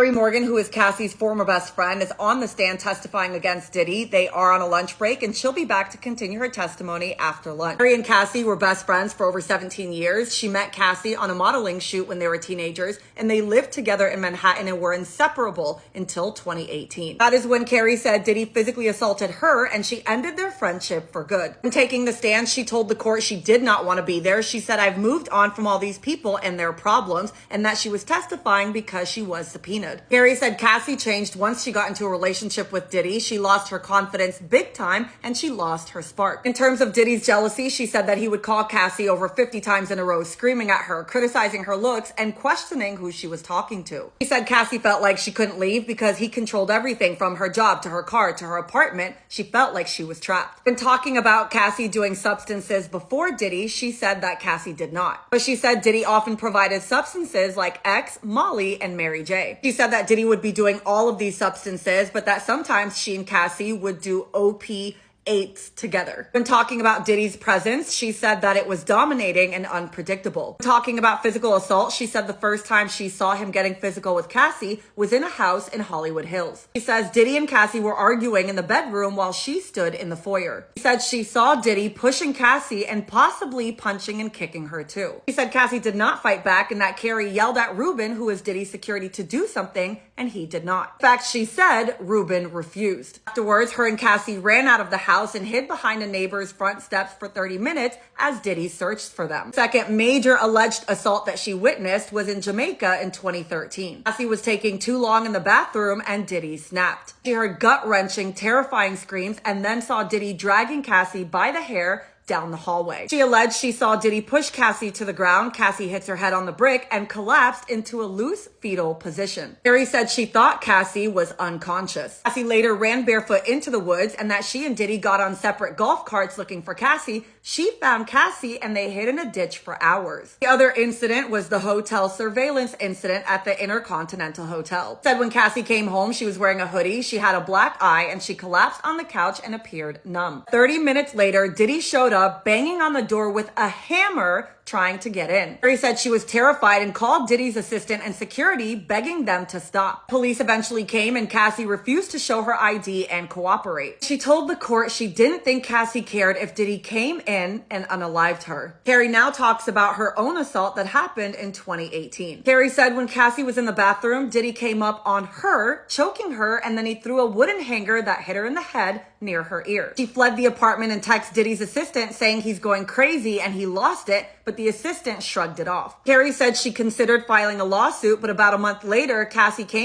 Carrie Morgan, who is Cassie's former best friend, is on the stand testifying against Diddy. They are on a lunch break and she'll be back to continue her testimony after lunch. Carrie and Cassie were best friends for over 17 years. She met Cassie on a modeling shoot when they were teenagers and they lived together in Manhattan and were inseparable until 2018. That is when Carrie said Diddy physically assaulted her and she ended their friendship for good. When taking the stand, she told the court she did not want to be there. She said, "I've moved on from all these people and their problems," and that she was testifying because she was subpoenaed. Carrie said Cassie changed once she got into a relationship with Diddy. She lost her confidence big time and she lost her spark. In terms of Diddy's jealousy, she said that he would call Cassie over 50 times in a row, screaming at her, criticizing her looks, and questioning who she was talking to. He said Cassie felt like she couldn't leave because he controlled everything from her job to her car to her apartment. She felt like she was trapped. When talking about Cassie doing substances before Diddy, she said that Cassie did not. But she said Diddy often provided substances like X, Molly, and Mary J. She said that Diddy would be doing all of these substances, but that sometimes she and Cassie would do OP8s together. When talking about Diddy's presence, she said that it was dominating and unpredictable. Talking about physical assault, she said the first time she saw him getting physical with Cassie was in a house in Hollywood Hills. She says Diddy and Cassie were arguing in the bedroom while she stood in the foyer. She said she saw Diddy pushing Cassie and possibly punching and kicking her too. She said Cassie did not fight back and that Carrie yelled at Ruben, who is Diddy's security, to do something, and he did not. In fact, she said Ruben refused. Afterwards, her and Cassie ran out of the house and hid behind a neighbor's front steps for 30 minutes as Diddy searched for them. Second major alleged assault that she witnessed was in Jamaica in 2013. Cassie was taking too long in the bathroom and Diddy snapped. She heard gut-wrenching, terrifying screams and then saw Diddy dragging Cassie by the hair down the hallway. She alleged she saw Diddy push Cassie to the ground. Cassie hits her head on the brick and collapsed into a loose fetal position. Carrie said she thought Cassie was unconscious. Cassie later ran barefoot into the woods and that she and Diddy got on separate golf carts looking for Cassie. She found Cassie and they hid in a ditch for hours. The other incident was the hotel surveillance incident at the Intercontinental Hotel. Said when Cassie came home, she was wearing a hoodie, she had a black eye, and she collapsed on the couch and appeared numb. 30 minutes later, Diddy showed up banging on the door with a hammer trying to get in. Carrie said she was terrified and called Diddy's assistant and security, begging them to stop. Police eventually came and Cassie refused to show her ID and cooperate. She told the court she didn't think Cassie cared if Diddy came in and unalived her. Carrie now talks about her own assault that happened in 2018. Carrie said when Cassie was in the bathroom, Diddy came up on her, choking her, and then he threw a wooden hanger that hit her in the head near her ear. She fled the apartment and texted Diddy's assistant saying he's going crazy and he lost it, but the assistant shrugged it off. Carrie said she considered filing a lawsuit, but about a month later, Cassie came